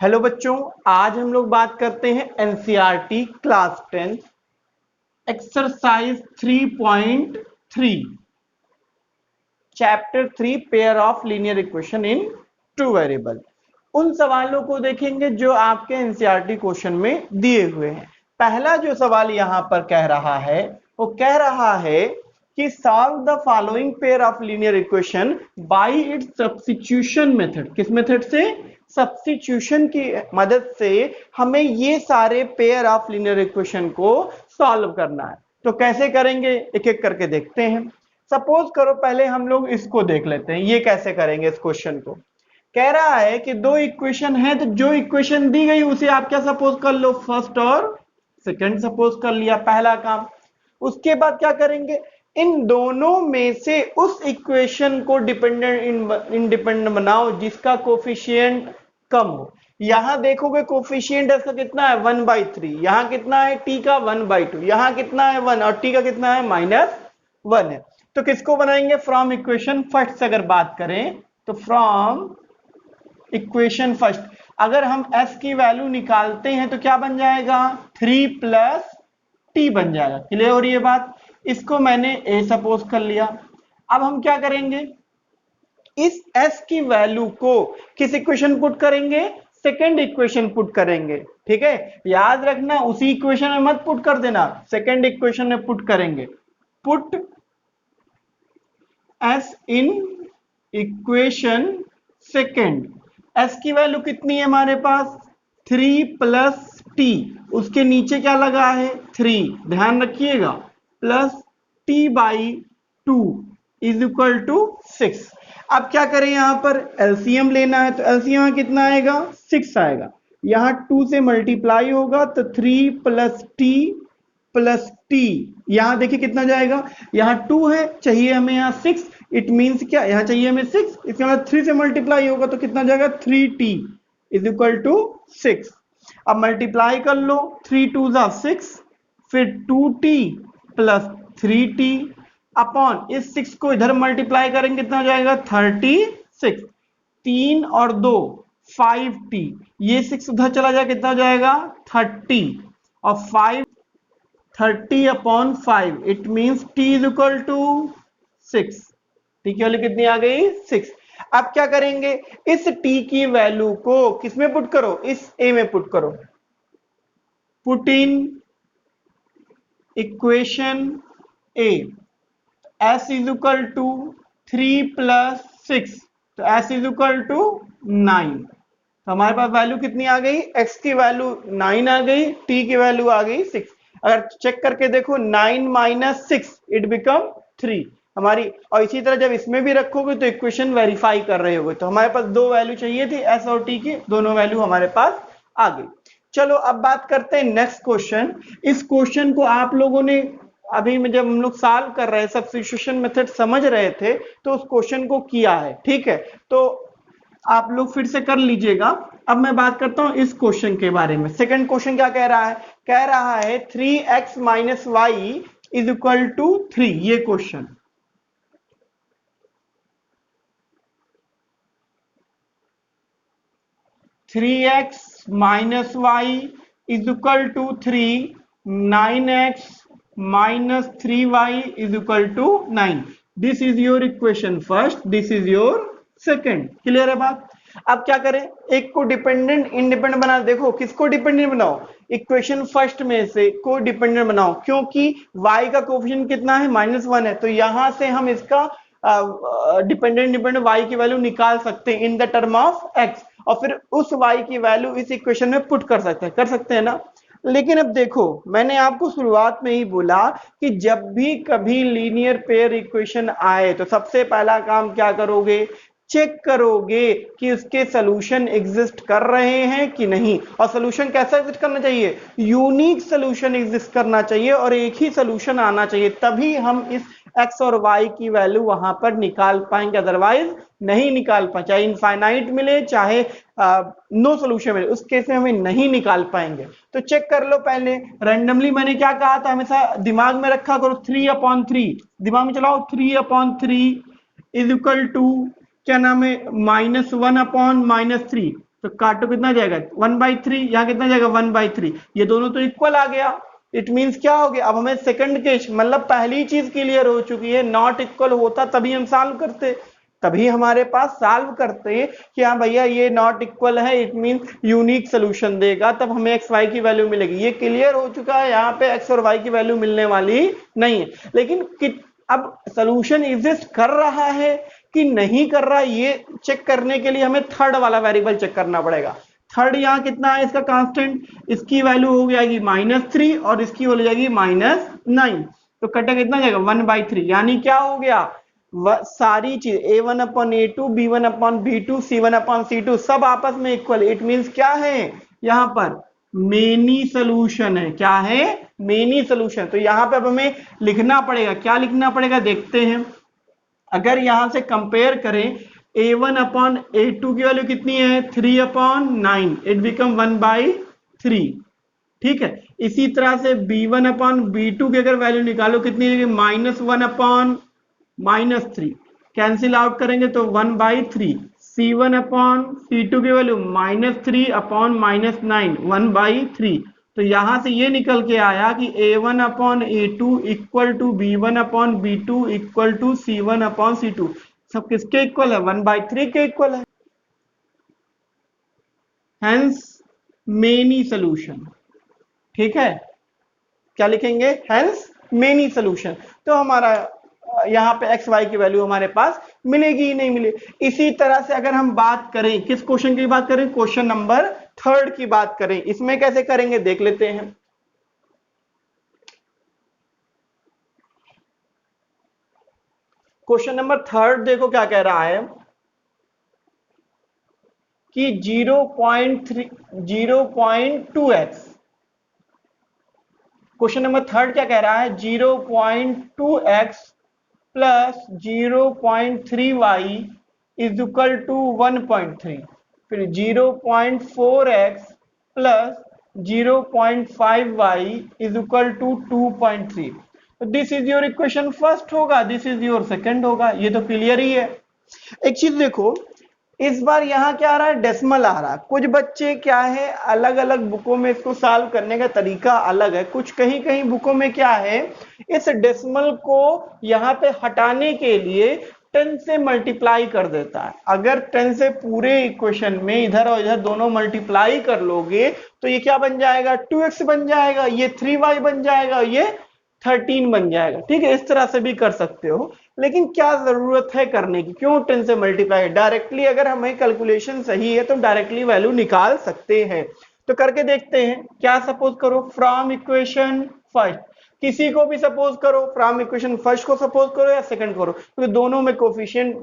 Hello बच्चों, आज हम लोग बात करते हैं NCERT class 10 exercise 3.3 chapter 3 pair of linear equation in two variable. उन सवालों को देखेंगे जो आपके एनसीईआरटी क्वेश्चन में दिए हुए हैं। पहला जो सवाल यहां पर कह रहा है वो कह रहा है कि solve the following pair of linear equation by it's substitution method. किस मेथड से? सब्स्टिट्यूशन की मदद से हमें ये सारे पेयर ऑफ लीनियर इक्वेशन को सॉल्व करना है। तो कैसे करेंगे, एक एक करके देखते हैं। सपोज करो पहले हम लोग इसको देख लेते हैं, ये कैसे करेंगे। इस क्वेश्चन को कह रहा है कि दो इक्वेशन है, तो जो इक्वेशन दी गई उसे आप क्या सपोज कर लो, फर्स्ट और सेकंड सपोज कर लिया, पहला काम। उसके बाद क्या करेंगे, इन दोनों में से उस इक्वेशन को डिपेंडेंट इंडिपेंडेंट बनाओ जिसका कोफिशिएंट कम हो। यहां देखोगे कोफिशिएंट इसका कितना है 1/3, यहां कितना है t का 1/2, यहां कितना है 1 और t का कितना है -1 है। तो किसको बनाएंगे, फ्रॉम इक्वेशन फर्स्ट से अगर बात करें तो फ्रॉम इक्वेशन फर्स्ट अगर हम s की वैल्यू निकालते हैं तो क्या बन जाएगा, 3 + t बन जाएगा। क्लियर हो रही है बात? इसको मैंने a सपोज कर लिया। अब हम क्या करेंगे, इस s की वैल्यू को किस इक्वेशन पुट करेंगे, सेकंड इक्वेशन पुट करेंगे। ठीक है, याद रखना उसी इक्वेशन में मत पुट कर देना, सेकंड इक्वेशन में पुट करेंगे। पुट s इन इक्वेशन सेकंड। s की वैल्यू कितनी है हमारे पास, 3 + t, उसके नीचे क्या लगा है 3, ध्यान रखिएगा, प्लस t/2 = 6। अब क्या करें, यहां पर एलसीएम लेना है, तो एलसीएम कितना आएगा 6 आएगा। यहां 2 से मल्टीप्लाई होगा तो 3 + t, यहां देखिए कितना जाएगा, यहां 2 है, चाहिए हमें यहां 6, इट मींस क्या, यहां चाहिए हमें 6, इसके बाद 3 से मल्टीप्लाई होगा तो कितना जाएगा 3t = 6। अब मल्टीप्लाई कर लो, 3 2 6, फिर 2t + 3t अपॉन इस 6 को इधर मल्टीप्लाई करेंगे कितना हो जाएगा 36, 3 और 2 5t, ये 6 उधर चला जाए कितना हो जाएगा 30, और 5 30/5, इट मींस t = 6। t की वैल्यू कितनी आ गई 6। अब क्या करेंगे, इस t की वैल्यू को किसमें पुट करो, इस a में पुट करो। Put in equation a, s = 3 + 6, तो s = 9। तो हमारे पास वैल्यू कितनी आ गई, x की वैल्यू 9 आ गई, t की वैल्यू आ गई 6। अगर चेक करके देखो 9 - 6 इट बिकम 3 हमारी। और इसी तरह जब इसमें भी रखोगे तो इक्वेशन वेरीफाई कर रहे होगे। तो हमारे पास दो वैल्यू चाहिए थी s और t की, दोनों वैल्यू हमारे पास आ गई। चलो अब बात करते हैं नेक्स्ट क्वेश्चन। इस क्वेश्चन को आप लोगों ने अभी में जब हम लोग सॉल्व कर रहे हैं, सब्स्टिट्यूशन मेथड समझ रहे थे तो उस क्वेश्चन को किया है। ठीक है, तो आप लोग फिर से कर लीजिएगा। अब मैं बात करता हूं इस क्वेश्चन के बारे में। सेकंड क्वेश्चन क्या कह रहा है, कह रहा है 3x - y = 3। ये question three X minus Y equal to 3, 9x - 3y = 9। This is your equation first, this is your second. Clear है बात? अब क्या करें, एक को डिपेंडेंट इंडिपेंडेंट बना। देखो किसको डिपेंडेंट बनाओ, इक्वेशन फर्स्ट में से को डिपेंडेंट बनाओ, क्योंकि y का कोफिशिएंट कितना है -1 है, तो यहां से हम इसका डिपेंडेंट y की वैल्यू निकाल सकते हैं in the term of x, और फिर उस y की वैल्यू इस इक्वेशन में पुट कर सकते हैं ना। लेकिन अब देखो, मैंने आपको शुरुआत में ही बोला कि जब भी कभी लीनियर पेयर इक्वेशन आए तो सबसे पहला काम क्या करोगे, चेक करोगे कि उसके सॉल्यूशन एग्जिस्ट कर रहे हैं कि नहीं। और सॉल्यूशन कैसा एग्जिस्ट करना चाहिए, यूनिक सॉल्यूशन एग्जिस्ट करना चाहिए और एक ही सॉल्यूशन आना चाहिए, तभी हम इस x और y की वैल्यू वहां पर निकाल पाएंगे, अदरवाइज नहीं निकाल पाए। चाहे इनफाइनाइट मिले चाहे नो सॉल्यूशन मिले, उस केस में हमें नहीं निकाल पाएंगे। तो चेक कर लो पहले, रैंडमली मैंने क्या कहा था, हमेशा दिमाग में रखा करो 3/3, दिमाग में चलाओ 3/3 = क्या नाम है -1/-3, तो काटो कितना जाएगा 1/3, यहाँ कितना जाएगा 1/3, ये दोनों तो इक्वल आ गया। इट मीन्स क्या हो गया, अब हमें सेकंड केस मतलब पहली चीज क्लियर हो चुकी है, नॉट इक्वल होता तभी हम सॉल्व करते, तभी हमारे पास सॉल्व करते कि हाँ भैया ये नॉट इक्वल है, इट मीन्स यूनिक सोल्यूशन देगा, तब हमें एक्स वाई की वैल्यू मिलेगी। ये क्लियर हो चुका है, यहाँ पे एक्स और वाई की वैल्यू मिलने वाली नहीं है। लेकिन अब सोल्यूशन एग्जिस्ट कर रहा है कि नहीं कर रहा, ये चेक करने के लिए हमें थर्ड वाला वेरिएबल चेक करना पड़ेगा। थर्ड यहाँ कितना है इसका कांस्टेंट, इसकी वैल्यू हो जाएगी -3 और इसकी हो जाएगी -9, तो कटा कितना जाएगा 1/3, यानी क्या हो गया सारी चीज a1/a2 b1/b2 c1/c2 सब आपस में इक्वल। इट मींस क्या है यहाँ पर मेनी सोल्यूशन है, क्या है मेनी सोल्यूशन। तो यहाँ पे अब हमें लिखना पड़ेगा, क्या लिखना पड़ेगा देखते हैं। अगर यहां से कंपेयर करें a1/a2 की वैल्यू कितनी है 3/9, इट बिकम 1/3, ठीक है। इसी तरह से b1/b2 की अगर वैल्यू निकालो कितनी है -1/-3, कैंसिल आउट करेंगे तो 1/3। c1/c2 की वैल्यू -3/-9, 1/3। तो यहां से ये निकल के आया कि a1/a2 equal to b1/b2 equal to c1/c2, सब किसके इक्वल है 1/3 के इक्वल है, हेंस मेनी सोल्यूशन। ठीक है, क्या लिखेंगे हेंस मेनी सोल्यूशन। तो हमारा यहाँ पे एक्स वाई की वैल्यू हमारे पास मिलेगी ही नहीं मिले। इसी तरह से अगर हम बात करें किस क्वेश्चन की बात करें, क्वेश्चन नंबर 3 की बात करें, इसमें कैसे करेंगे देख लेते हैं। क्वेश्चन नंबर 3 देखो क्या कह रहा है कि 0.2x, क्वेश्चन नंबर 3 क्या कह रहा है 0.2x plus 0.3y is equal to 1.3, फिर 0.4x plus 0.5y is equal to 2.3। तो this is your equation first होगा, दिस इज योर सेकंड होगा, ये तो क्लियर ही है। एक चीज देखो, इस बार यहां क्या आ रहा है डेसिमल आ रहा है। कुछ बच्चे क्या है अलग अलग बुकों में इसको सॉल्व करने का तरीका अलग है, कुछ कहीं कहीं बुकों में क्या है इस डेसिमल को यहां पे हटाने के लिए 10 से मल्टीप्लाई कर देता है। अगर 10 से पूरे इक्वेशन में इधर और इधर दोनों मल्टीप्लाई कर लोगे तो ये क्या बन जाएगा 2x बन जाएगा, ये 3y बन जाएगा, ये 13 बन जाएगा। ठीक है, इस तरह से भी कर सकते हो, लेकिन क्या जरूरत है करने की, क्यों 10 से मल्टीप्लाई, डायरेक्टली अगर हमें कैलकुलेशन सही है तो डायरेक्टली वैल्यू निकाल सकते हैं। तो करके देखते हैं। क्या सपोज करो फ्रॉम इक्वेशन फर्स्ट, किसी को भी सपोज करो, फ्रॉम इक्वेशन फर्स्ट को सपोज करो या सेकंड करो, क्योंकि दोनों में कोफिशिएंट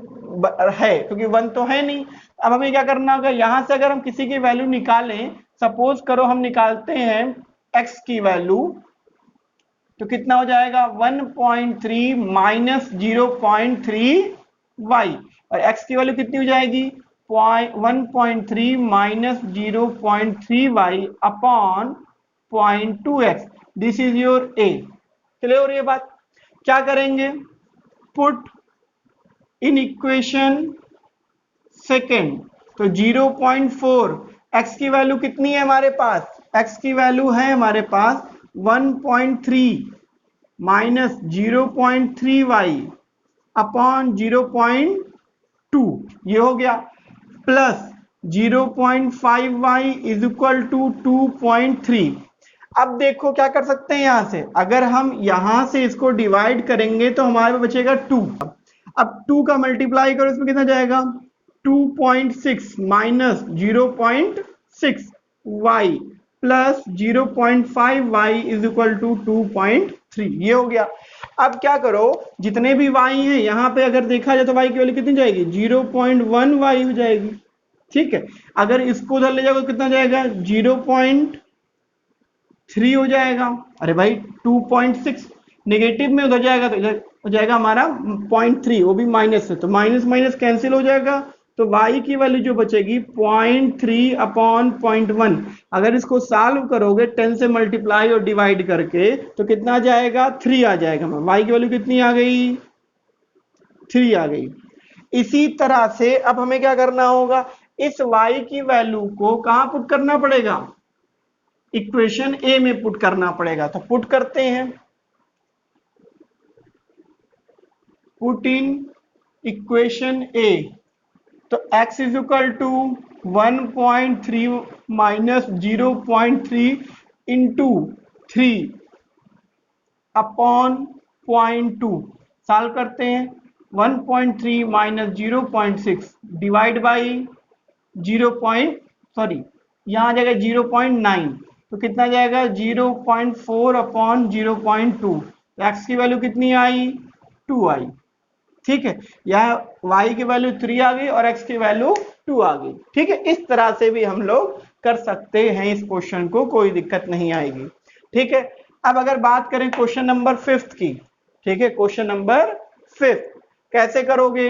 है, क्योंकि 1 तो है नहीं। अब हमें क्या करना होगा, यहां से अगर हम किसी की वैल्यू निकालें, सपोज करो हम निकालते हैं x की वैल्यू, तो कितना हो जाएगा 1.3 माइनस 0.3y, और x की वैल्यू कितनी हो जाएगी 1.3 minus 0.3y upon 0.2x। This is your a। चलिए, और ये बात क्या करेंगे, पुट इन इक्वेशन सेकेंड, तो 0.4, x की वैल्यू कितनी है हमारे पास, x की वैल्यू है हमारे पास 1.3 माइनस 0.3y अपॉन 0.2, ये हो गया, plus 0.5y is equal to 2.3। अब देखो क्या कर सकते हैं, यहां से अगर हम यहां से इसको डिवाइड करेंगे तो हमारे पास बचेगा 2। अब 2 का मल्टीप्लाई करो, इसमें कितना जाएगा 2.6 minus 0.6y plus 0.5y is equal to 2.3, ये हो गया। अब क्या करो, जितने भी y हैं यहां पे अगर देखा जाए तो y की वैल्यू कितनी जाएगी 0.1y हो जाएगी। ठीक है, अगर इसको उधर ले जाओगे तो कितना जाएगा 0.3 हो जाएगा। अरे भाई 2.6 नेगेटिव में उधर जाएगा तो इधर हो जाएगा हमारा 0.3, वो भी माइनस है, तो माइनस माइनस कैंसिल हो जाएगा, तो y की वैल्यू जो बचेगी 0.3 अपॉन 0.1। अगर इसको सॉल्व करोगे 10 से मल्टीप्लाई और डिवाइड करके तो कितना जाएगा 3 आ जाएगा। y की वैल्यू कितनी आ गई 3 आ गई। इसी तरह से अब हमें क्या करना होगा, इस y की वैल्यू को कहां पुट करना पड़ेगा, इक्वेशन ए में पुट करना पड़ेगा। तो पुट करते हैं, पुट इन इक्वेशन ए। तो x is equal to 1.3 minus 0.3 into 3 upon 0.2। Solve करते हैं, 1.3 माइनस 0.6 डिवाइड बाई 0. यहाँ आ जाएगा 0.9, तो कितना जाएगा 0.4 अपॉन 0.2। एक्स की वैल्यू कितनी आई, 2 आई। ठीक है, यहाँ y की वैल्यू 3 आ गई और x की वैल्यू 2 आ गई। ठीक है, इस तरह से भी हम लोग कर सकते हैं इस क्वेश्चन को, कोई दिक्कत नहीं आएगी। ठीक है, अब अगर बात करें क्वेश्चन नंबर 5 की, ठीक है, क्वेश्चन नंबर 5 कैसे करोगे,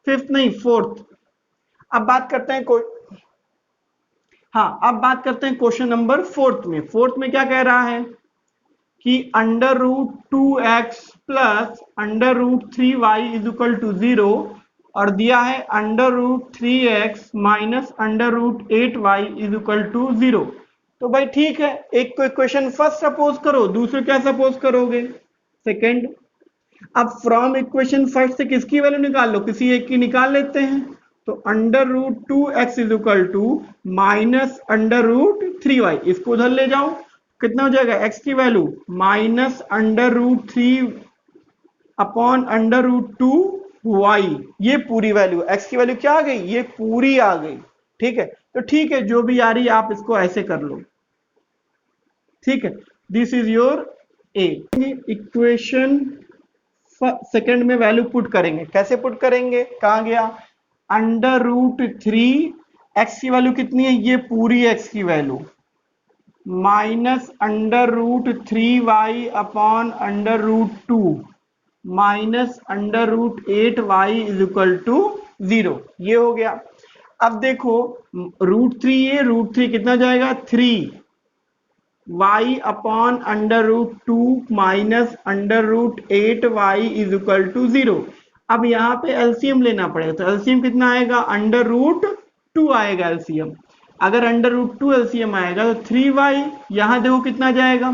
5th नहीं 4th। अब बात करते हैं अब बात करते हैं क्वेश्चन नंबर 4th में। 4th में क्या कह रहा है कि under root 2x plus under root 3y is equal to 0 और दिया है under root 3x minus under root 8y is equal to 0। तो भाई ठीक है, एक को इक्वेशन फर्स्ट सपोज करो, दूसरे क्या सपोज करोगे, सेकंड। अब फ्रॉम इक्वेशन फर्स्ट से किसकी वैल्यू निकाल लो, किसी एक की निकाल लेते हैं। तो under root 2x is equal to minus under root 3y, इसको उधर ले जाओ, कितना हो जाएगा x की value minus under root 3 upon under root 2y। ये पूरी वैल्यू, x की वैल्यू क्या आ गई, ये पूरी आ गई। ठीक है, तो ठीक है, जो भी आ रही है आप इसको ऐसे कर लो। ठीक है, this is your A. Equation second में वैल्यू पुट करेंगे, कैसे पुट करेंगे, कहां गया, अंडर रूट 3 एक्स की वैल्यू कितनी है, ये पूरी एक्स की value minus under root 3y upon under root 2 minus under root 8y is equal to 0। ये हो गया। अब देखो रूट 3, ये रूट 3 कितना जाएगा 3y upon under root 2 minus under root 8y is equal to 0। अब यहाँ पे एलसीएम लेना पड़ेगा, तो एलसीएम कितना आएगा, अंडर रूट 2 आएगा एलसीएम। अगर अंडर रूट 2 एलसीएम आएगा तो 3y, यहां देखो कितना जाएगा।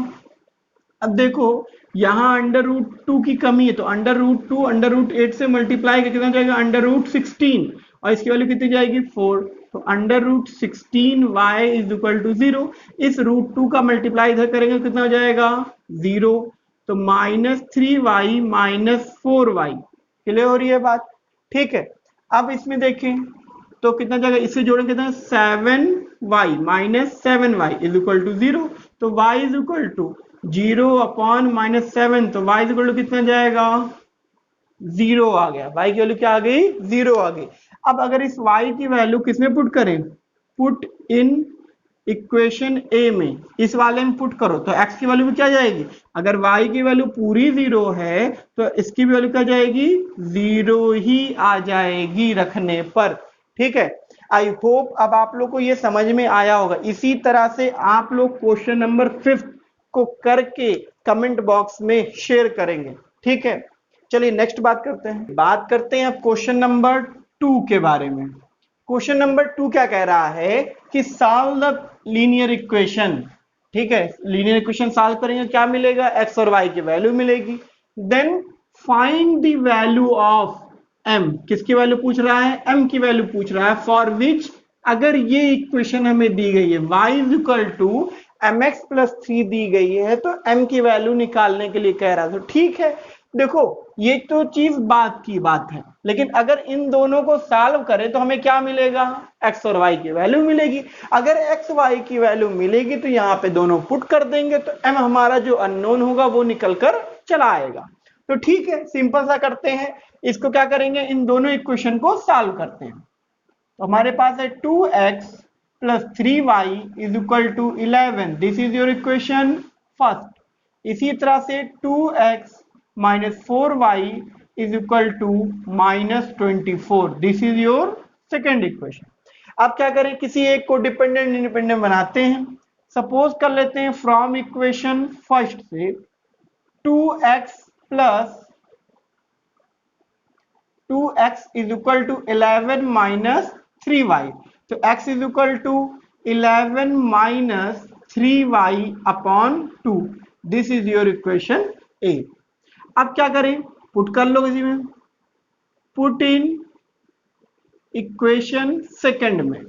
अब देखो यहां अंडर रूट 2 की कमी है, तो अंडर रूट 2 अंडर रूट 8 से मल्टीप्लाई कितना जाएगा, अंडर रूट 16 और इसकी वैल्यू कितनी जाएगी 4। तो under root 16y is equal to 0। इस रूट 2 का मल्टीप्लाई इधर करेंगे कितना हो जाएगा 0। तो minus 3y minus 4y। Clear हो रही है बात। ठीक है, अब इसमें देखें तो कितना जाएगा, इससे जोड़ेंगे कितना 7y minus 7y is equal to 0। तो y is equal to 0 upon minus 7, तो y इज इक्वल टू कितना जाएगा 0 आ गया। y की वैल्यू क्या आ गई, 0 आ गई। अब अगर इस y की वैल्यू किसमें पुट करें, पुट इन इक्वेशन ए में, इस वाले में पुट करो, तो x की वैल्यू में क्या जाएगी, अगर y की वैल्यू पूरी 0 है तो इसकी भी वैल्यू क्या जाएगी 0 ही आ जाएगी रखने पर। ठीक है, आई होप अब आप लोग को ये समझ में आया होगा। इसी तरह से आप लोग क्वेश्चन नंबर 5 को करके कमेंट बॉक्स में शेयर करेंगे। ठीक है, चलिए नेक्स्ट बात करते हैं अब क्वेश्चन नंबर 2 के बारे में। क्वेश्चन नंबर 2 क्या कह रहा है कि सॉल्व द लीनियर इक्वेशन। ठीक है, लीनियर इक्वेशन सॉल्व करेंगे, क्या मिलेगा, x और y की वैल्यू मिलेगी। Then find the value of m, किसकी वैल्यू पूछ रहा है, m की वैल्यू पूछ रहा है, फॉर विच, अगर ये इक्वेशन हमें दी गई है y is equal to mx plus 3 दी गई है, तो m की वैल्यू निकालने के लिए कह रहा है। तो ठीक है, देखो ये तो चीज बात की बात है, लेकिन अगर इन दोनों को सॉल्व करें तो हमें क्या मिलेगा, x और y की वैल्यू मिलेगी। अगर x y की वैल्यू मिलेगी तो यहाँ पे दोनों पुट कर देंगे, तो m हमारा जो अननोन होगा वो निकल कर चला आएगा। तो ठीक है, सिंपल सा करते हैं, इसको क्या करेंगे, इन दोनों इक्वेशन को सॉल्व करते हैं। तो हमारे पास है 2x plus 3y is equal to 11, this is your equation first. इसी तरह से 2x minus 4y is equal to minus 24, this is your second equation. अब क्या करें, किसी एक को डिपेंडेंट इंडिपेंडेंट बनाते हैं। सपोज कर लेते हैं फ्रॉम इक्वेशन फर्स्ट से 2x plus 2x is equal to 11 minus 3y, तो x is equal to 11 minus 3y upon 2, this is your equation A. अब क्या करें, पुट कर लो किसी में, पुट इन इक्वेशन सेकंड में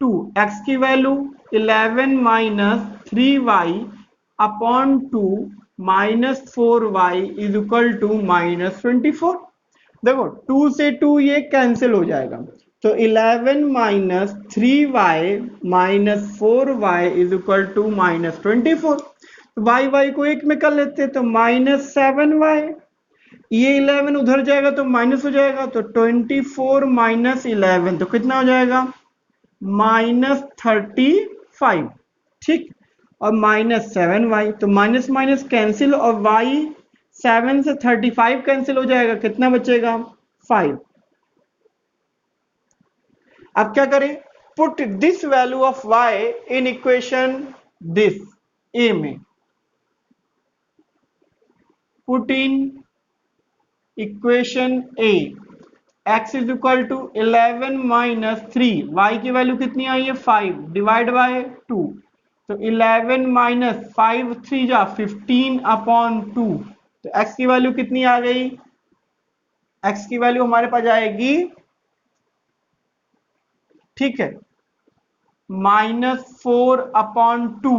2x की value 11 minus 3y upon 2 minus 4y is equal to minus 24। देखो 2 से 2 ये कैंसिल हो जाएगा, तो 11 minus 3y minus 4y is equal to minus 24। Y Y को एक में कर लेते हैं, तो माइनस 7y, ये 11 उधर जाएगा तो माइनस हो जाएगा, तो 24 माइनस 11 तो कितना हो जाएगा, माइनस 35, ठीक, और माइनस 7y, तो माइनस माइनस कैंसिल, और y 7 से 35 कैंसिल हो जाएगा, कितना बचेगा 5। अब क्या करें, put this value of y in equation this a में, put in equation a, x is equal to 11 minus 3, y की वैल्यू कितनी आई है 5, डिवाइड बाय 2, तो 11 माइनस 5 3 जा 15 अपॉन 2, तो x की वैल्यू कितनी आ गई, x की वैल्यू हमारे पास आएगी, ठीक है, -4 अपॉन 2,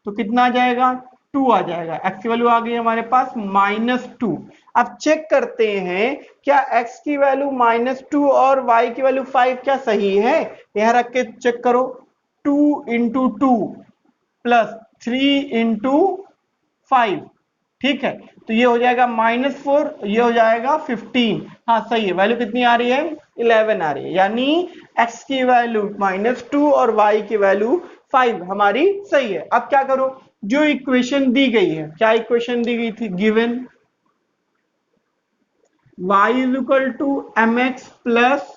तो कितना आ जाएगा 2 आ जाएगा, x की वैल्यू आ गई हमारे पास -2। अब चेक करते हैं क्या x की वैल्यू -2 और y की वैल्यू 5 क्या सही है, यहां रख के चेक करो, 2 इंटू 2 प्लस 3 इंटू 5, ठीक है, तो ये हो जाएगा -4, ये हो जाएगा 15, हाँ सही है, वैल्यू कितनी आ रही है 11 आ रही है, यानी x की वैल्यू -2 और y की वैल्यू 5 हमारी सही है। अब क्या करो, जो इक्वेशन दी गई है, क्या इक्वेशन दी गई थी, given y is equal to mx plus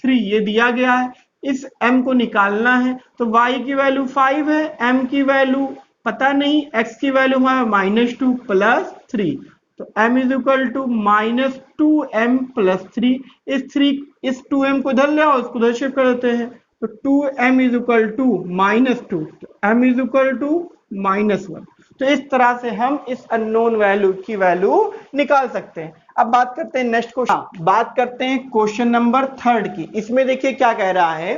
3, ये दिया गया है, इस m को निकालना है, तो y की वैल्यू 5 है, m की वैल्यू पता नहीं, x की वैल्यू हमारा -2 प्लस 3, तो m is equal to -2m plus 3, इस 2m को इधर ले आओ, इसको उधर शिफ्ट कर देते हैं, तो 2m इज इक्वल टू -2, तो m इज इक्वल टू -1। तो इस तरह से हम इस अननोन वैल्यू की वैल्यू निकाल सकते हैं। अब बात करते हैं नेक्स्ट क्वेश्चन, बात करते हैं क्वेश्चन नंबर 3 की। इसमें देखिए क्या कह रहा है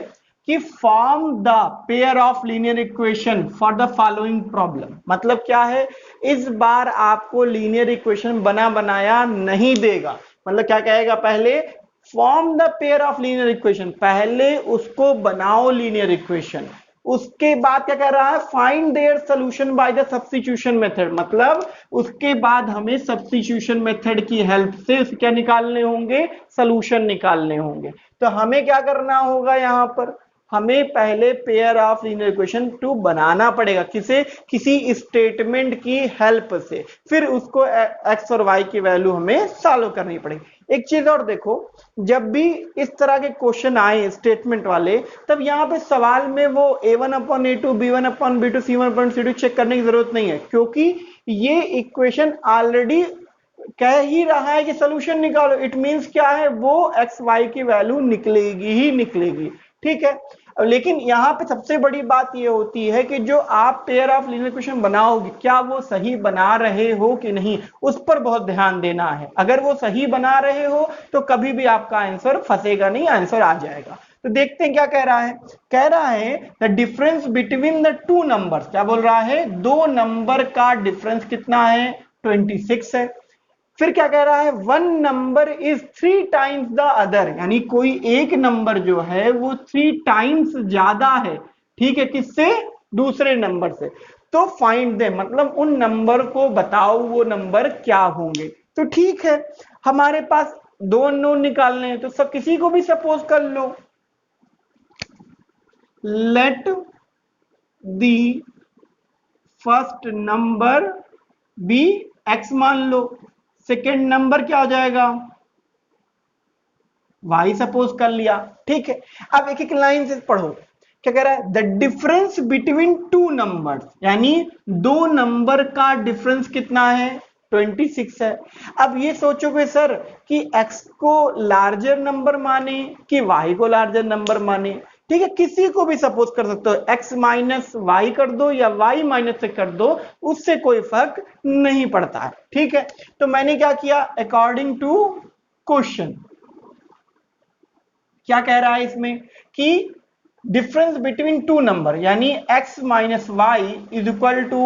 कि form the pair of linear equation for the following problem. मतलब क्या है, इस बार आपको लीनियर इक्वेशन बना बनाया नहीं देगा, मतलब क्या कहेगा, पहले form the pair of linear equation, पहले उसको बनाओ लीनियर इक्वेशन, उसके बाद क्या कह रहा है, find their solution by the substitution method, मतलब उसके बाद हमें सब्स्टिट्यूशन मेथड की हेल्प से क्या निकालने होंगे, सॉल्यूशन निकालने होंगे। तो हमें क्या करना होगा, यहां पर हमें पहले pair of linear equation two बनाना पड़ेगा, किसी स्टेटमेंट की हेल्प से, फिर उसको एक्स और वाई की वैल्यू हमें सॉल्व करनी पड़ेगी। एक चीज और देखो, जब भी इस तरह के क्वेश्चन आए स्टेटमेंट वाले, तब यहाँ पे सवाल में वो a1 upon a2 b1 upon b2 c1 upon c2 check करने की जरूरत नहीं है, क्योंकि ये इक्वेशन ऑलरेडी कह ही रहा है कि सोल्यूशन निकालो, इट मींस क्या है, वो एक्स वाई की वैल्यू निकलेगी ही निकलेगी, ठीक है। लेकिन यहाँ पे सबसे बड़ी बात ये होती है कि जो आप पेयर ऑफ लीनियर इक्वेशन बनाओगे, क्या वो सही बना रहे हो कि नहीं, उस पर बहुत ध्यान देना है। अगर वो सही बना रहे हो तो कभी भी आपका आंसर फंसेगा नहीं, आंसर आ जाएगा। तो देखते हैं क्या कह रहा है, कह रहा है the difference between the two numbers, क्या बोल रहा है, दो नंबर का डिफरेंस कितना है, 26 है। फिर क्या कह रहा है, one number is 3 times the other, यानी कोई एक नंबर जो है वो 3 टाइम्स ज्यादा है, ठीक है, किससे, दूसरे नंबर से। तो फाइंड दे, मतलब उन नंबर को बताओ वो नंबर क्या होंगे। तो ठीक है, हमारे पास दो अननोन निकालने हैं, तो सब किसी को भी सपोज कर लो, let the first number be X मान लो, सेकेंड नंबर क्या हो जाएगा, वाई सपोज कर लिया, ठीक है। अब एक एक लाइन से पढ़ो, क्या कह रहा है, the difference between two numbers, यानी दो नंबर का डिफरेंस कितना है, 26 है। अब ये सोचोगे सर कि x को लार्जर नंबर माने कि y को लार्जर नंबर माने, ठीक है, किसी को भी सपोज कर सकते हो, x माइनस वाई कर दो या y माइनस से कर दो, उससे कोई फर्क नहीं पड़ता है, ठीक है। तो मैंने क्या किया, अकॉर्डिंग टू क्वेश्चन, क्या कह रहा है इसमें कि डिफरेंस बिटवीन टू नंबर यानी x minus y is equal to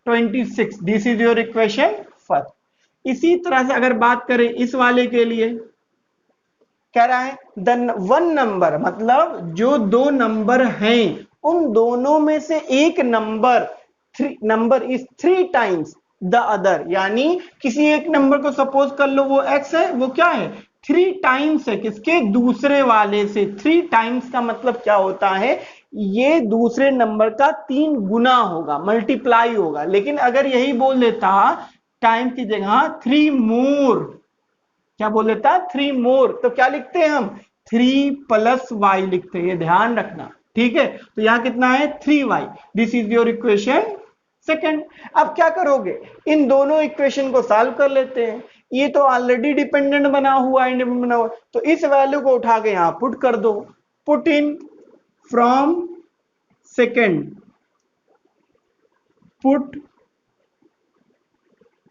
26, this is your equation first. इसी तरह से अगर बात करें इस वाले के लिए, कह रहा है द वन नंबर, मतलब जो दो नंबर हैं उन दोनों में से एक number is 3 times the other, यानी किसी एक नंबर को सपोज कर लो वो x है, वो क्या है 3 टाइम्स है किसके, दूसरे वाले से। 3 टाइम्स का मतलब क्या होता है, ये दूसरे नंबर का 3 गुना होगा, मल्टीप्लाई होगा। लेकिन अगर यही बोल देता टाइम्स की जगह 3 मोर, क्या बोल देता है 3 मोर, तो क्या लिखते हैं हम 3 प्लस वाई लिखते हैं, ये ध्यान रखना, ठीक है। तो यहां कितना है 3y, this is your equation second. अब क्या करोगे, इन दोनों इक्वेशन को सॉल्व कर लेते हैं। ये तो ऑलरेडी डिपेंडेंट बना हुआ है, इंडिपेंडेंट बना हुआ, तो इस वैल्यू को उठा के यहां पुट कर दो, put in from second, put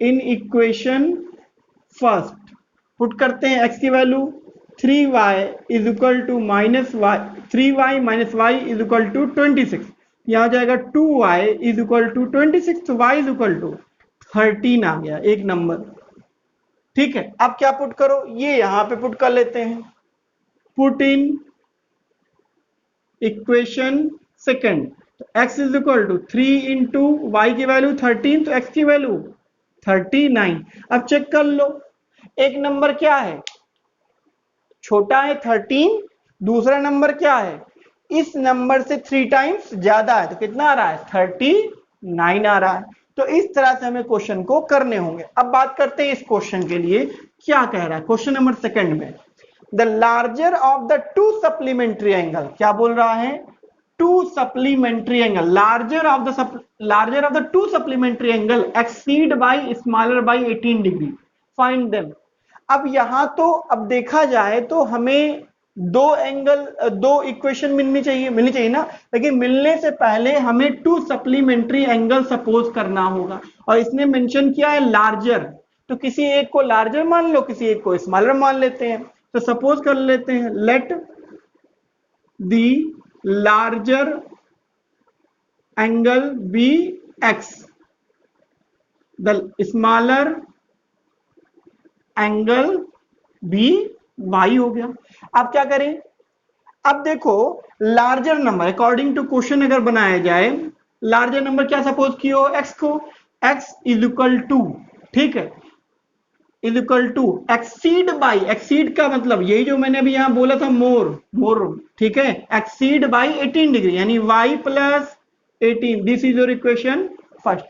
in equation first, put करते हैं x की value 3y is equal to minus y, 3y minus y is equal to 26, यहां जाएगा 2y इज इक्वल टू 26, तो y इज इक्वल टू 13 आ गया एक number, ठीक है। अब क्या पुट करो, ये यहां पे पुट कर लेते हैं, पुट इन इक्वेशन सेकंड, तो x is equal to 3 into y की वैल्यू 13, तो x की वैल्यू 39। अब चेक कर लो, एक नंबर क्या है छोटा है 13, दूसरा नंबर क्या है इस नंबर से 3 टाइम्स ज्यादा है, तो कितना आ रहा है 39 आ रहा है। तो इस तरह से हमें क्वेश्चन को करने होंगे। अब बात करते हैं इस क्वेश्चन के लिए क्या कह रहा है, क्वेश्चन नंबर सेकंड में the larger of the two supplementary angle, क्या बोल रहा है two supplementary angle, larger of the two supplementary angle exceed by smaller by 18 degree, find them. अब यहां तो अब देखा जाए तो हमें दो इक्वेशन मिलनी चाहिए ना, लेकिन मिलने से पहले हमें टू सप्लीमेंट्री एंगल सपोज करना होगा, और इसने मेंशन किया है लार्जर, तो किसी एक को लार्जर मान लो, किसी एक को स्मॉलर मान लेते हैं। तो सपोज कर लेते हैं, let the larger angle be x, the smaller angle be y हो गया। अब क्या करें, अब देखो larger number according to question अगर बनाया जाए, लार्जर नंबर क्या सपोज किया हो x को, x इज इक्वल टू, ठीक है, is equal to exceed by, exceed का मतलब यही जो मैंने अभी यहां बोला था मोर, ठीक है, एक्सीड बाई 18 डिग्री यानी y plus 18, this is your equation first.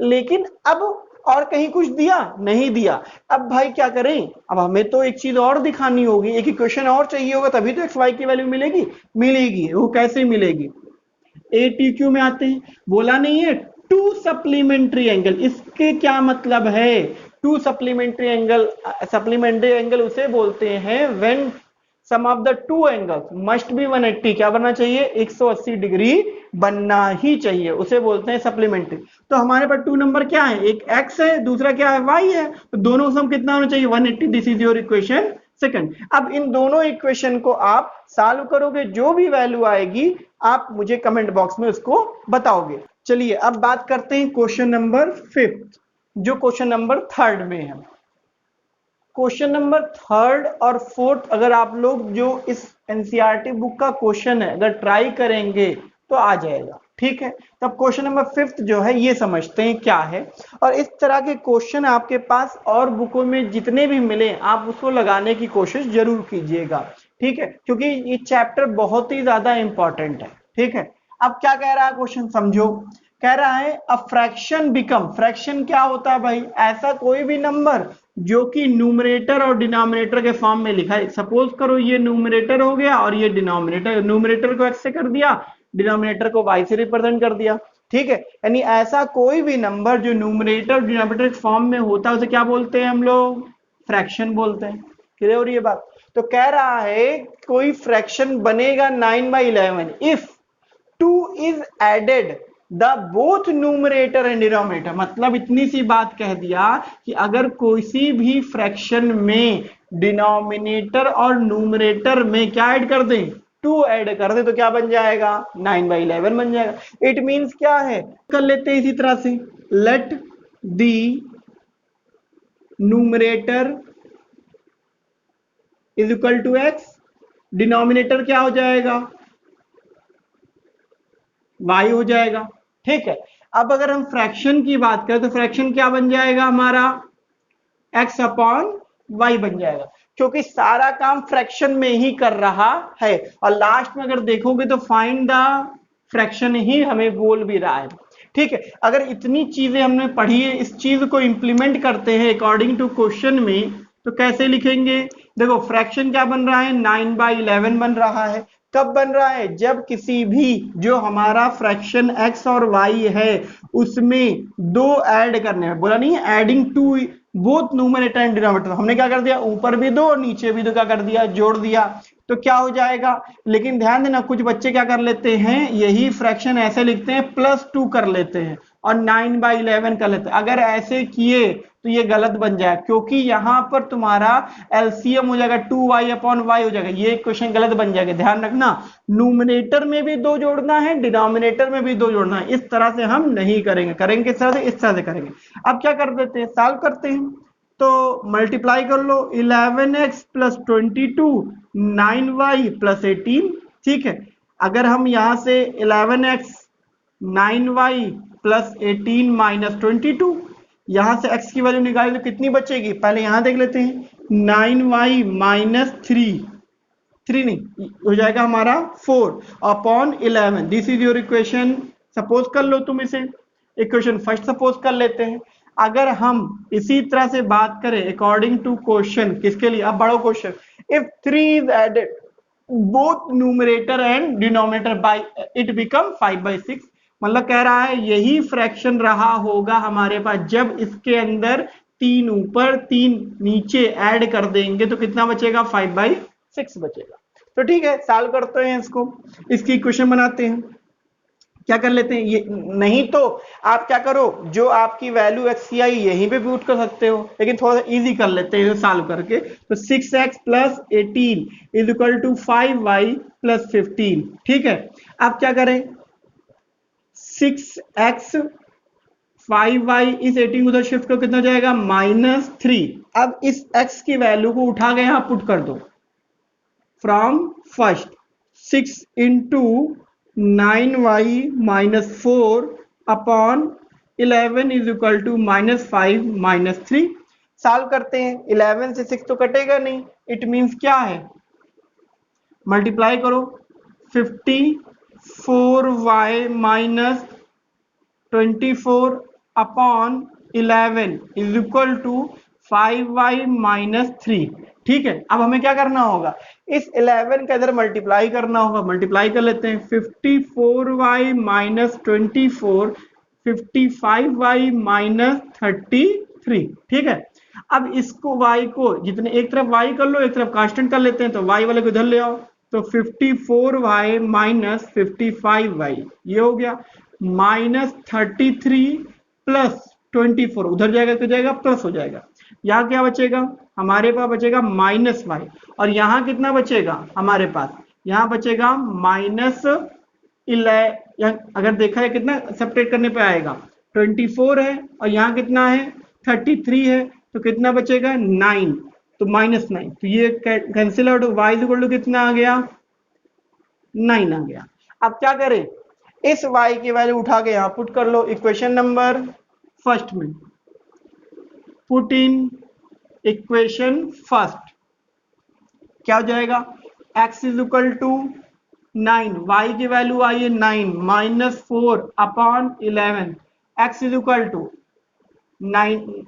लेकिन अब और कहीं कुछ दिया नहीं दिया, अब भाई क्या करें, अब हमें तो एक चीज और दिखानी होगी, एक इक्वेशन और चाहिए होगा, तभी तो एक्स वाई की वैल्यू मिलेगी। वो कैसे मिलेगी, ATQ में आते हैं, बोला नहीं है टू सप्लीमेंट्री एंगल, इसके क्या मतलब है, टू सप्लीमेंट्री एंगल उसे बोलते हैं when sum of the two angles must be 180, क्या बनना चाहिए 180 डिग्री बनना ही चाहिए, उसे बोलते हैं सप्लीमेंट्री। तो हमारे पास टू नंबर क्या है, एक x है, दूसरा क्या है y है, तो दोनों सम कितना होना चाहिए 180, this is your equation second. अब इन दोनों इक्वेशन को आप सॉल्व करोगे, जो भी वैल्यू आएगी आप मुझे कमेंट बॉक्स में उसको बताओगे। चलिए अब बात करते हैं क्वेश्चन नंबर 5, जो क्वेश्चन नंबर 3 में है। क्वेश्चन नंबर 3 और 4 अगर आप लोग जो इस एनसीईआरटी बुक का क्वेश्चन है अगर ट्राई करेंगे तो आ जाएगा, ठीक है। तब क्वेश्चन नंबर 5 जो है ये समझते हैं क्या है, और इस तरह के क्वेश्चन आपके पास और बुकों में जितने भी मिले आप उसको लगाने की कोशिश जरूर कीजिएगा, ठीक है, क्योंकि ये चैप्टर बहुत ही ज्यादा इंपॉर्टेंट है, ठीक है। अब क्या कह रहा है क्वेश्चन समझो, कह रहा है अ फ्रैक्शन बिकम, फ्रैक्शन क्या होता है भाई, ऐसा कोई भी नंबर जो कि न्यूमरेटर और डिनोमिनेटर के फॉर्म में लिखा है। सपोज करो ये न्यूमरेटर हो गया और ये डिनोमिनेटर, न्यूमरेटर को x से कर दिया, डिनोमिनेटर को y से रिप्रेजेंट कर दिया, ठीक है, यानी ऐसा कोई भी नंबर जो न्यूमरेटर डिनोमिनेटर फॉर्म में होता है उसे क्या बोलते हैं हम लोग? फ्रैक्शन बोलते हैं। क्लियर हो रही है बात? तो कह रहा है कोई फ्रैक्शन बनेगा 9/11 if 2 is added the both numerator and denominator. मतलब इतनी सी बात कह दिया कि अगर कोई भी फ्रैक्शन में डिनोमिनेटर और न्यूमरेटर में क्या ऐड कर दें? 2 ऐड कर दे तो क्या बन जाएगा? 9/11 बन जाएगा। इट मींस क्या है, कर लेते हैं इसी तरह से, let the numerator is equal to x, denominator क्या हो जाएगा? y हो जाएगा। ठीक है, अब अगर हम फ्रैक्शन की बात करें तो फ्रैक्शन क्या बन जाएगा हमारा? x अपॉन y बन जाएगा, क्योंकि सारा काम फ्रैक्शन में ही कर रहा है। और लास्ट में अगर देखोगे तो फाइंड द फ्रैक्शन ही हमें बोल भी रहा है। ठीक है, अगर इतनी चीजें हमने पढ़ी है, इस चीज को इंप्लीमेंट करते हैं अकॉर्डिंग टू क्वेश्चन में, तो कैसे लिखेंगे? देखो फ्रैक्शन क्या बन रहा है? 9/11 बन रहा है। कब बन रहा है? जब किसी भी जो हमारा फ्रैक्शन x और y है उसमें दो ऐड करने हैं, बोला नहीं है adding to both numerator and denominator. हमने क्या कर दिया? ऊपर भी दो नीचे भी दो क्या कर दिया? जोड़ दिया। तो क्या हो जाएगा? लेकिन ध्यान देना कुछ बच्चे क्या कर लेते हैं, यही फ्रैक्शन ऐसे लिखते हैं +2 कर लेते हैं और 9/11 कर लेते हैं। अगर ऐसे किए तो ये गलत बन जाए, क्योंकि यहां पर तुम्हारा एलसीएम हो जाएगा 2y अपॉन y हो जाएगा। ये क्वेश्चन गलत बन जाएगा, ध्यान रखना। न्यूमरेटर में भी दो जोड़ना है, डिनोमिनेटर में भी दो जोड़ना है। इस तरह से हम नहीं करेंगे, करेंगे इस तरह से, इस तरह से करेंगे। अब क्या कर देते हैं, सॉल्व करते हैं। तो मल्टीप्लाई कर लो, 11x + 22 9y + 18। ठीक है, अगर हम यहां से 11x 9y + 18 - 22, यहां से x की वैल्यू निकालें तो कितनी बचेगी? पहले यहां देख लेते हैं, 9y - 3 नहीं हो जाएगा हमारा 4 upon 11। This is your equation. Suppose कर लो तुम इसे, इक्वेशन फर्स्ट सपोज कर लेते हैं। अगर हम इसी तरह से बात करें अकॉर्डिंग टू क्वेश्चन, किसके लिए? अब बड़ो question, if 3 is added both numerator and denominator by it become 5/6। मतलब कह रहा है यही फ्रैक्शन रहा होगा हमारे पास जब इसके अंदर 3 ऊपर 3 नीचे ऐड कर देंगे तो कितना बचेगा? 5/6 बचेगा। तो ठीक है, सॉल्व करते हैं इसको, इसकी इक्वेशन बनाते हैं। क्या कर लेते हैं, ये नहीं तो आप क्या करो, जो आपकी वैल्यू x की आई यहीं पे पुट कर सकते हो, लेकिन थोड़ा सा इजी कर लेते हैं सॉल्व करके। तो 6x + 18 = 5y + 15। ठीक है, अब क्या करें, 6x 5y इस 18 उधर शिफ्ट करो, कितना जाएगा? -3। अब इस x की वैल्यू को उठा के यहां पुट कर दो from first, 6 × 9y - 4 upon 11 = -5 - 3। Solve करते हैं, 11 से 6 तो कटेगा नहीं, इट मींस क्या है, मल्टीप्लाई करो, 54y - 24 अपॉन 11 = 5y - 3। ठीक है, अब हमें क्या करना होगा, इस 11 के अंदर मल्टीप्लाई करना होगा। मल्टीप्लाई कर लेते हैं, 54y - 24 55y - 33। ठीक है, अब इसको y को जितने एक तरफ y कर लो, एक तरफ कांस्टेंट कर लेते हैं, तो y वाले को इधर ले आओ, तो 54y - 55y ये हो गया, -33 + 24 उधर जाएगा तो जाएगा प्लस हो जाएगा। यहाँ क्या बचेगा हमारे पास? बचेगा -y। और यहाँ कितना बचेगा हमारे पास? यहाँ बचेगा -11। अगर देखा है कितना सब्ट्रैक्ट करने पे आएगा, 24 है और यहाँ कितना है 33 है, तो कितना बचेगा 9, तो -9। तो ये कैंसिल आउट, y कितना आ गया 9 आ गया। अब क्या करें, इस y की वैल्यू उठा के यहाँ पुट कर लो इक्वेशन नंबर फर्स्ट में, पुट इन इक्वेशन फर्स्ट, क्या हो जाएगा, x = 9, y की वैल्यू आई है 9 - 4 अपॉन 11, x = 9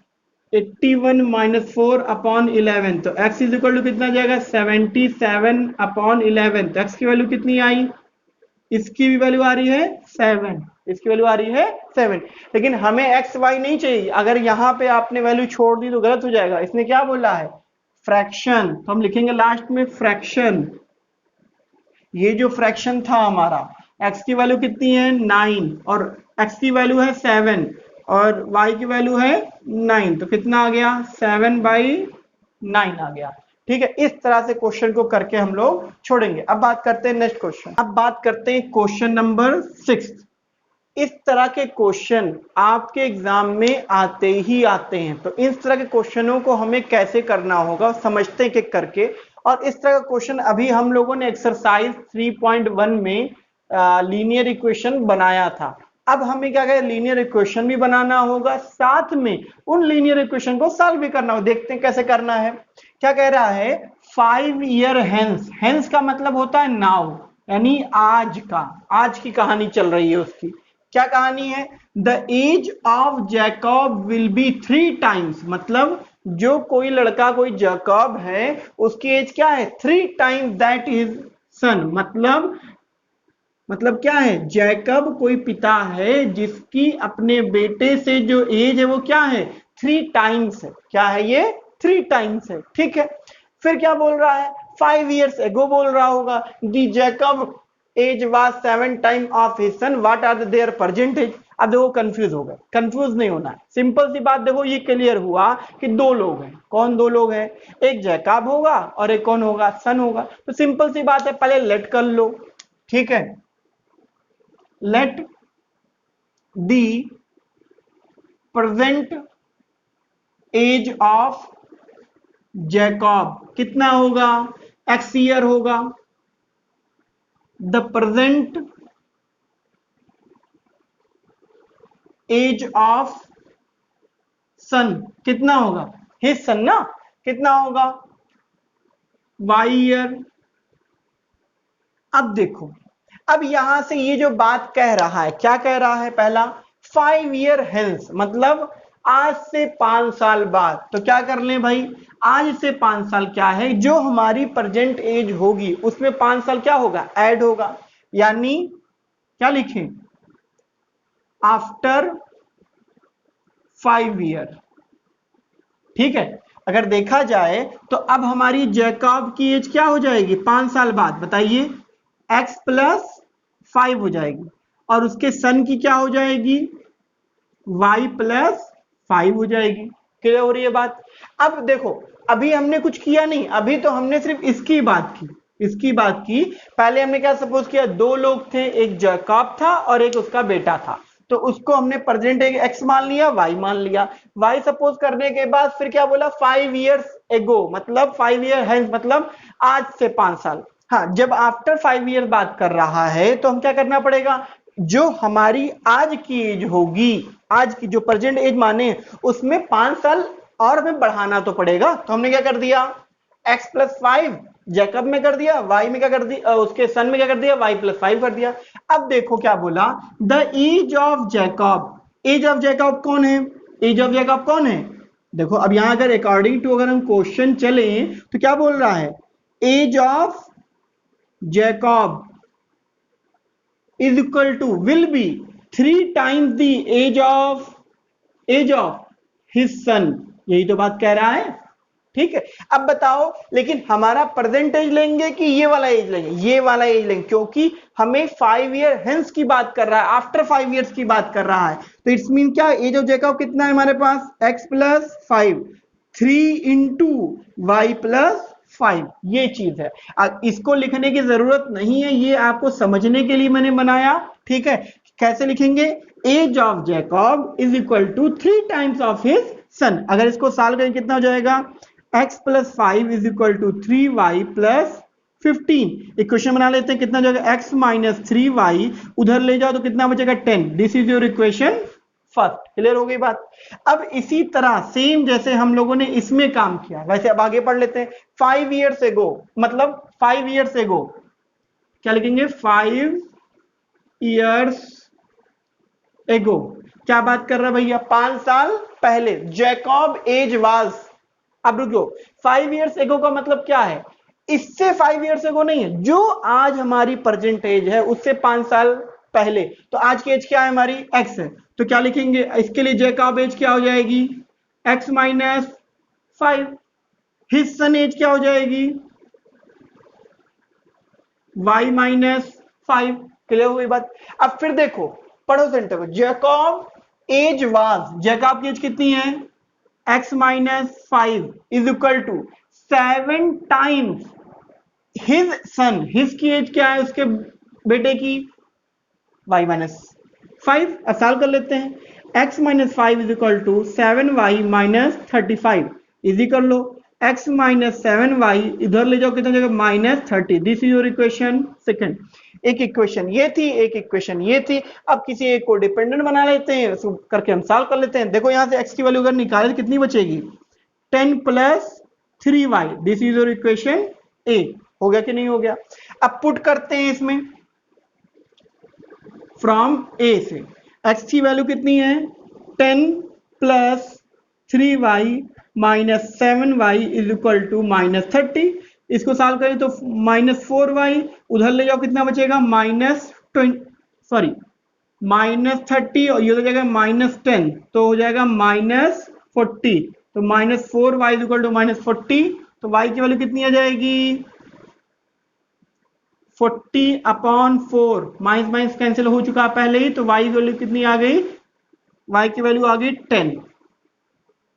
81 - 4 अपॉन 11, तो x = कितना जाएगा 77 अपॉन 11। तो x की वैल्यू कितनी आई, इसकी भी वैल्यू आ रही है 7। इसकी वैल्यू आ रही है 7, लेकिन हमें एक्स वाई नहीं चाहिए। अगर यहाँ पे आपने वैल्यू छोड़ दी तो गलत हो जाएगा। इसने क्या बोला है, फ्रैक्शन, तो हम लिखेंगे लास्ट में फ्रैक्शन। ये जो फ्रैक्शन था हमारा, x की वैल्यू कितनी है 9 और x की वैल्यू है 7 और y की वैल्यू है 9, तो कितना आ गया 7/9 आ गया। ठीक है, इस तरह से क्वेश्चन को करके हम लोग छोड़ेंगे। अब बात करते हैं नेक्स्ट क्वेश्चन। अब बात करते हैं क्वेश्चन नंबर 6। इस तरह के क्वेश्चन आपके एग्जाम में आते ही आते हैं, तो इस तरह के क्वेश्चनों को हमें कैसे करना होगा समझते हैं एक करके। और इस तरह का क्वेश्चन अभी हम लोगों ने एक्सरसाइज 3.1 में लीनियर इक्वेशन बनाया था। अब हमें क्या करें, लीनियर इक्वेशन भी बनाना होगा, साथ में उन लीनियर इक्वेशन को सॉल्व भी करना होगा। देखते हैं कैसे करना है। क्या कह रहा है, 5 ईयर हेंस, हेंस का मतलब होता है नाउ, यानी आज का, आज की कहानी चल रही है उसकी। क्या कहानी है, the age of Jacob will be 3 times, मतलब जो कोई लड़का, कोई जैकब है, उसकी एज क्या है 3 टाइम्स दैट इज सन। मतलब क्या है, जैकब कोई पिता है जिसकी अपने बेटे से जो एज है वो क्या है 3 टाइम्स है। क्या है ये 3 टाइम्स है। ठीक है, फिर क्या बोल रहा है, 5 years ago बोल रहा होगा, the Jacob age was 7 time of his son, what are their present age. अब देखो कंफ्यूज हो गए, कंफ्यूज नहीं होना है, सिंपल सी बात। देखो ये क्लियर हुआ कि दो लोग हैं। कौन दो लोग हैं, एक जैकब होगा और एक कौन होगा, सन होगा। तो सिंपल सी बात है, पहले लेट कर लो। ठीक है, let the present age of Jacob कितना होगा, एक्स ईयर होगा। The present age of son कितना होगा, हिज सन ना, कितना होगा वाई ईयर। अब देखो, अब यहां से ये जो बात कह रहा है, क्या कह रहा है, पहला 5 ईयर हेंस, मतलब आज से 5 साल बाद। तो क्या कर लें भाई, आज से 5 साल क्या है, जो हमारी प्रेजेंट एज होगी उसमें 5 साल क्या होगा, ऐड होगा। यानी क्या लिखें, आफ्टर 5 ईयर। ठीक है, अगर देखा जाए तो अब हमारी जैकब की एज क्या हो जाएगी 5 साल बाद, बताइए, x + 5 हो जाएगी, और उसके सन की क्या हो जाएगी, y + 5 हो जाएगी। क्लियर हो रही है बात। अब देखो, अभी हमने कुछ किया नहीं, अभी तो हमने सिर्फ इसकी बात की, इसकी बात की। पहले हमने क्या सपोज किया, दो लोग थे, एक जैकब था और एक उसका बेटा था, तो उसको हमने प्रेजेंट एक्स मान लिया, वाई मान लिया। वाई सपोज करने के बाद फिर क्या बोला, 5 years ago, मतलब 5 ईयर हेंस, मतलब आज से 5 साल। हाँ, जब आफ्टर 5 ईयर बात कर रहा है तो हम क्या करना पड़ेगा, जो हमारी आज की एज होगी, आज की जो प्रेजेंट एज माने, उसमें 5 साल और हमें बढ़ाना तो पड़ेगा। तो हमने क्या कर दिया, x + 5 जैकब में कर दिया, y में क्या कर दिया, उसके सन में क्या कर दिया, y + 5 कर दिया। अब देखो क्या बोला, the age of Jacob, age of Jacob कौन है, एज ऑफ जैकब कौन है। देखो अब यहां अगर अकॉर्डिंग टू अगर हम क्वेश्चन चले तो क्या बोल रहा है, age of Jacob is equal to will be 3 times the age of his son. यही तो बात कह रहा है। ठीक है, अब बताओ, लेकिन हमारा परसेंटेज लेंगे कि ये वाला एज लेंगे, ये वाला एज लेंगे, क्योंकि हमें 5 ईयर हेंस की बात कर रहा है, आफ्टर 5 इयर्स की बात कर रहा है। तो इट्स मीन क्या, एज ऑफ जैकब कितना है हमारे पास, x + 5, 3 × y + 5, ये चीज है। इसको लिखने की जरूरत नहीं है, ये आपको समझने के लिए मैंने बनाया। ठीक है, कैसे लिखेंगे, age of Jacob is equal to 3 times of his son. अगर इसको सॉल्व करें कितना हो जाएगा, x + 5 is equal to 3y + 15। Equation बना लेते हैं, कितना जाएगा, x - 3y, उधर ले जाओ तो कितना बचेगा 10। This is your equation first. Clear हो गई बात। अब इसी तरह सेम जैसे हम लोगों ने इसमें काम किया, वैसे अब आगे पढ़ लेते हैं। 5 years ago, मतलब 5 years ago क्या लिखेंगे, 5 years ago, क्या बात कर रहा है भैया, 5 साल पहले, जैकब एज वाज। अब रुको, 5 years ago का मतलब क्या है, इससे 5 years ago नहीं है, जो आज हमारी प्रेजेंट एज है उससे 5 साल पहले। तो आज की एज क्या है हमारी, x है, तो क्या लिखेंगे इसके लिए, जैकब एज क्या हो जाएगी, x minus 5। His son age क्या हो जाएगी, y माइनस 5। क्लियर हुई बात। अब फिर देखो, पढ़ो सेंटर को, जैकब एज वाज, जैकब की एज कितनी है, x minus 5 is equal to 7 times his son, his की एज क्या है उसके बेटे की, y माइनस 5। अब सॉल्व कर लेते हैं, x minus 5 is equal to 7y minus 35, easy कर लो, x माइनस 7y इधर ले जाओ, कितना जाएगा minus 30। This is your equation second. एक इक्वेशन ये थी, एक इक्वेशन ये थी। अब किसी एक को डिपेंडेंट बना लेते हैं, उसको करके हम सॉल्व कर लेते हैं। देखो यहां से x की वैल्यू अगर निकाले तो कितनी बचेगी, 10 plus 3y, this is your equation A. हो गया कि नहीं हो गया। अब पुट करते हैं इसमें फ्रॉम ए से, x की वैल्यू कितनी है, 10 plus 3y minus 7y is equal to minus 30। इसको सॉल्व करें तो माइनस 4y, उधर ले जाओ कितना बचेगा माइनस 30, और ये हो जाएगा माइनस 10, तो हो जाएगा माइनस 40। तो minus 4y is equal to minus 40, तो y की वैल्यू कितनी आ जाएगी, 40/4, माइनस माइनस कैंसिल हो चुका पहले ही, तो y की वैल्यू कितनी आ गई, y की वैल्यू आ गई 10।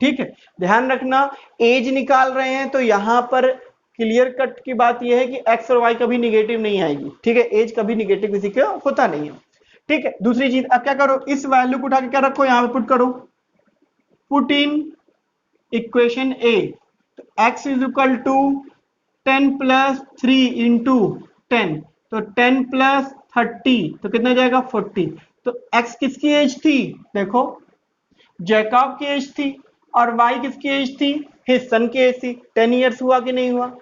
ठीक है, ध्यान रखना एज निकाल रहे हैं तो यहां पर क्लियर कट की बात यह है कि x और y कभी निगेटिव नहीं आएगी। ठीक है, एज कभी निगेटिव किसी का होता नहीं है। ठीक है, दूसरी चीज, अब क्या करो, इस वैल्यू को उठा के क्या रखो, यहां पे पुट करो, पुट इन इक्वेशन ए। तो x is equal to 10 plus 3 into 10, तो 10 प्लस 30, तो कितना जाएगा 40। तो x किसकी एज थी, देखो जैकब की एज थी, और y किसकी एज थी, हिज सन की एज थी। 10 इयर्स हुआ कि नहीं हुआ।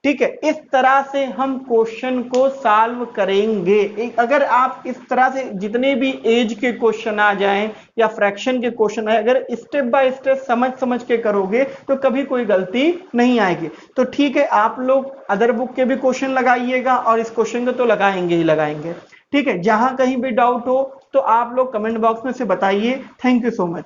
ठीक है, इस तरह से हम क्वेश्चन को सॉल्व करेंगे। अगर आप इस तरह से जितने भी एज के क्वेश्चन आ जाएं या फ्रैक्शन के क्वेश्चन आए, अगर स्टेप बाय स्टेप समझ समझ के करोगे तो कभी कोई गलती नहीं आएगी। तो ठीक है, आप लोग अदर बुक के भी क्वेश्चन लगाइएगा और इस क्वेश्चन को तो लगाएंगे ही लगाएंगे। ठीक है, जहां कहीं भी डाउट हो तो आप लोग कमेंट बॉक्स में से बताइए। Thank you so much.